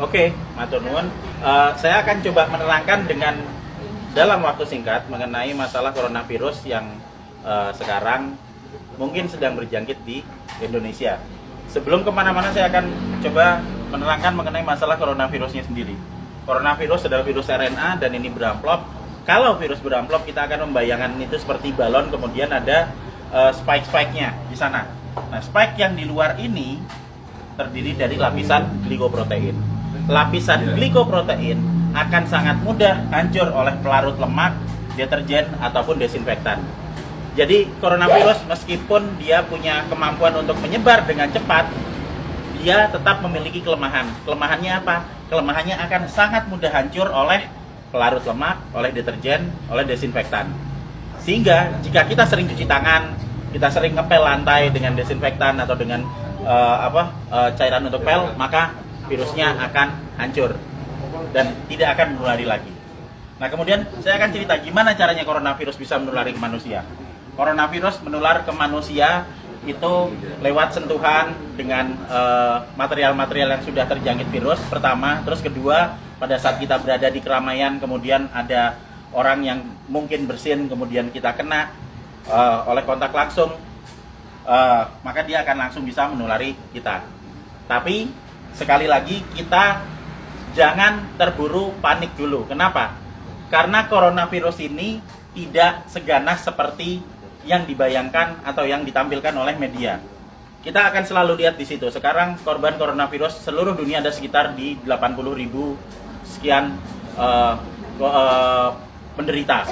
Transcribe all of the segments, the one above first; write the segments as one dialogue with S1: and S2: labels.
S1: Oke, matur nuwun. Saya akan coba menerangkan dengan dalam waktu singkat mengenai masalah coronavirus yang sekarang mungkin sedang berjangkit di Indonesia. Sebelum kemana-mana saya akan coba menerangkan mengenai masalah coronavirusnya sendiri. Coronavirus adalah virus RNA dan ini beramplop. Kalau virus beramplop kita akan membayangkan itu seperti balon, kemudian ada spike-spike-nya di sana. Nah, spike yang di luar ini terdiri dari lapisan glikoprotein. Lapisan glikoprotein akan sangat mudah hancur oleh pelarut lemak, deterjen, ataupun desinfektan. Jadi coronavirus meskipun dia punya kemampuan untuk menyebar dengan cepat, dia tetap memiliki kelemahan. Kelemahannya apa? Kelemahannya akan sangat mudah hancur oleh pelarut lemak, oleh deterjen, oleh desinfektan. Sehingga jika kita sering cuci tangan, kita sering ngepel lantai dengan desinfektan atau dengan cairan untuk pel, maka virusnya akan hancur dan tidak akan menulari lagi. Nah, kemudian saya akan cerita gimana caranya coronavirus bisa menulari ke manusia. Coronavirus menular ke manusia itu lewat sentuhan dengan material-material yang sudah terjangkit virus pertama, terus kedua pada saat kita berada di keramaian, kemudian ada orang yang mungkin bersin, kemudian kita kena oleh kontak langsung, maka dia akan langsung bisa menulari kita. Tapi sekali lagi kita jangan terburu panik dulu. Kenapa? Karena coronavirus ini tidak seganas seperti yang dibayangkan atau yang ditampilkan oleh media. Kita akan selalu lihat di situ. Sekarang korban coronavirus seluruh dunia ada sekitar di 80.000 sekian penderita.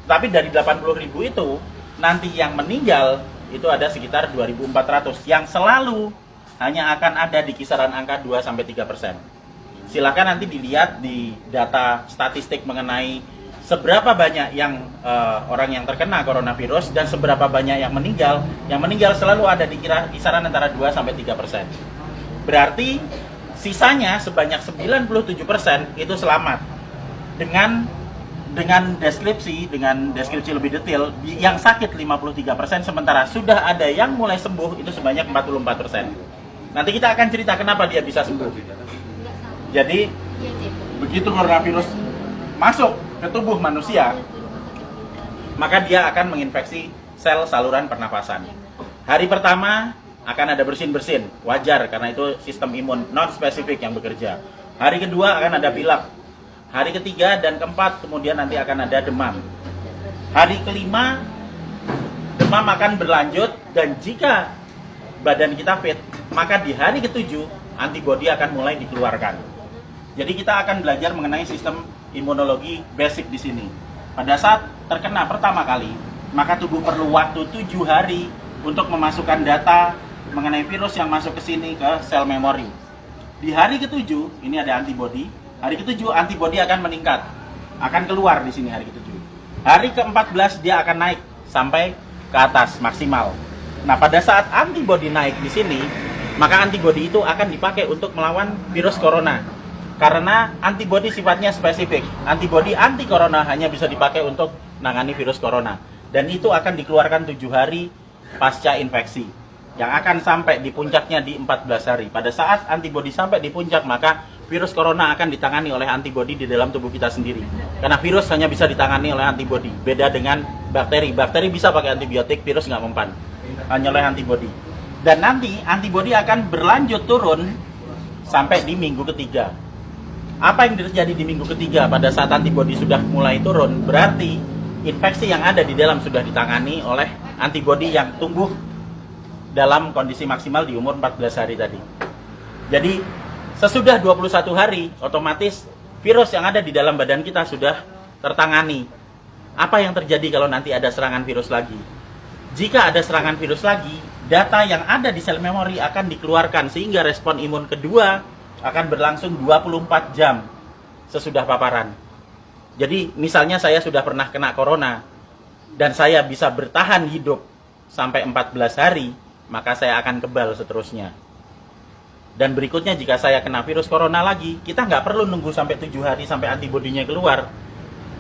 S1: Tapi dari 80.000 itu nanti yang meninggal itu ada sekitar 2.400 yang selalu hanya akan ada di kisaran angka 2-3%. Silakan nanti dilihat di data statistik mengenai seberapa banyak yang orang yang terkena coronavirus dan seberapa banyak yang meninggal. Yang meninggal selalu ada di kisaran antara 2-3%. Berarti sisanya sebanyak 97% itu selamat. Dengan deskripsi lebih detail, yang sakit 53%, sementara sudah ada yang mulai sembuh itu sebanyak 44%. Nanti kita akan cerita kenapa dia bisa sembuh. Jadi, begitu coronavirus masuk ke tubuh manusia, maka dia akan menginfeksi sel saluran pernapasan. Hari pertama akan ada bersin-bersin, wajar karena itu sistem imun non-spesifik yang bekerja. Hari kedua akan ada pilek. Hari ketiga dan keempat kemudian nanti akan ada demam. Hari kelima demam akan berlanjut dan jika badan kita fit, maka di hari ketujuh antibodi akan mulai dikeluarkan. Jadi kita akan belajar mengenai sistem imunologi basic di sini. Pada saat terkena pertama kali, maka tubuh perlu waktu 7 hari untuk memasukkan data mengenai virus yang masuk ke sini ke sel memori. Di hari ketujuh ini ada antibodi. Hari ketujuh antibodi akan meningkat, akan keluar di sini hari ketujuh. Hari ke-14 dia akan naik sampai ke atas maksimal. Nah, pada saat antibodi naik di sini, maka antibodi itu akan dipakai untuk melawan virus corona. Karena antibodi sifatnya spesifik. Antibodi anti corona hanya bisa dipakai untuk menangani virus corona. Dan itu akan dikeluarkan 7 hari pasca infeksi. Yang akan sampai di puncaknya di 14 hari. Pada saat antibodi sampai di puncak, maka virus corona akan ditangani oleh antibodi di dalam tubuh kita sendiri. Karena virus hanya bisa ditangani oleh antibodi. Beda dengan bakteri. Bakteri bisa pakai antibiotik, virus nggak mempan. Hanya oleh antibodi. Dan nanti antibodi akan berlanjut turun sampai di minggu ketiga. Apa yang terjadi di minggu ketiga pada saat antibodi sudah mulai turun? Berarti infeksi yang ada di dalam sudah ditangani oleh antibodi yang tumbuh dalam kondisi maksimal di umur 14 hari tadi. Jadi sesudah 21 hari otomatis virus yang ada di dalam badan kita sudah tertangani. Apa yang terjadi kalau nanti ada serangan virus lagi? Jika ada serangan virus lagi, data yang ada di sel memori akan dikeluarkan sehingga respon imun kedua akan berlangsung 24 jam sesudah paparan. Jadi misalnya saya sudah pernah kena corona dan saya bisa bertahan hidup sampai 14 hari, maka saya akan kebal seterusnya. Dan berikutnya jika saya kena virus corona lagi, kita nggak perlu nunggu sampai 7 hari sampai antibodinya keluar.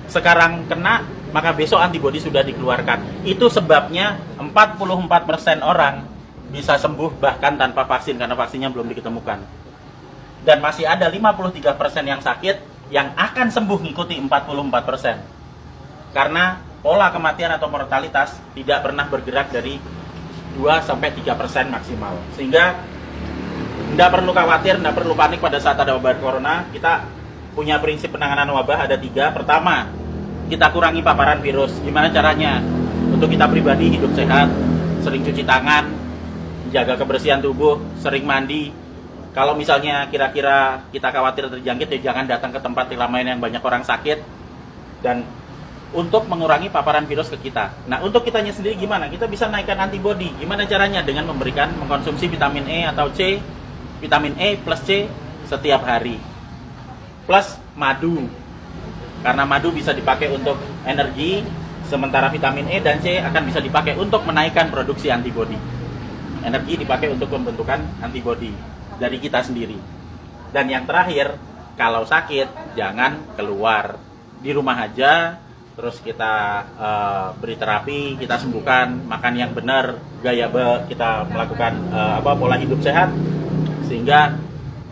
S1: Sekarang kena, maka besok antibodi sudah dikeluarkan. Itu sebabnya 44% orang bisa sembuh bahkan tanpa vaksin karena vaksinnya belum ditemukan. Dan masih ada 53% yang sakit yang akan sembuh ngikuti 44%. Karena pola kematian atau mortalitas tidak pernah bergerak dari 2-3% maksimal. Sehingga tidak perlu khawatir, tidak perlu panik pada saat ada wabah corona. Kita punya prinsip penanganan wabah ada 3. Pertama, kita kurangi paparan virus. Gimana caranya? Untuk kita pribadi hidup sehat, sering cuci tangan, jaga kebersihan tubuh, sering mandi. Kalau misalnya kira-kira kita khawatir terjangkit, ya jangan datang ke tempat keramaian yang banyak orang sakit. Dan untuk mengurangi paparan virus ke kita. Nah, untuk kitanya sendiri gimana? Kita bisa naikkan antibodi. Gimana caranya? Dengan mengkonsumsi vitamin E atau C, vitamin E plus C setiap hari. Plus madu. Karena madu bisa dipakai untuk energi, sementara vitamin E dan C akan bisa dipakai untuk menaikkan produksi antibodi. Energi dipakai untuk pembentukan antibodi dari kita sendiri. Dan yang terakhir, kalau sakit jangan keluar, di rumah aja. Terus kita beri terapi, kita sembuhkan, makan yang benar, kita melakukan pola hidup sehat, sehingga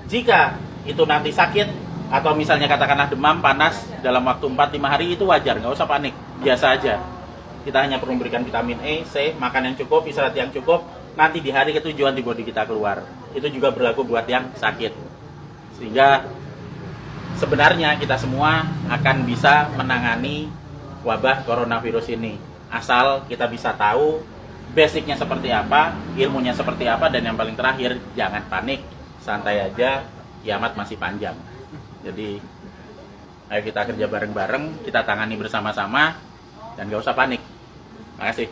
S1: jika itu nanti sakit atau misalnya katakanlah demam, panas dalam waktu 4-5 hari itu wajar, nggak usah panik, biasa aja. Kita hanya perlu memberikan vitamin E, C, makan yang cukup, istirahat yang cukup, nanti di hari ketujuh antibodi kita keluar. Itu juga berlaku buat yang sakit. Sehingga sebenarnya kita semua akan bisa menangani wabah coronavirus ini, asal kita bisa tahu basicnya seperti apa, ilmunya seperti apa, dan yang paling terakhir jangan panik, santai aja, kiamat masih panjang. Jadi ayo kita kerja bareng-bareng, kita tangani bersama-sama, dan gak usah panik. Terima kasih.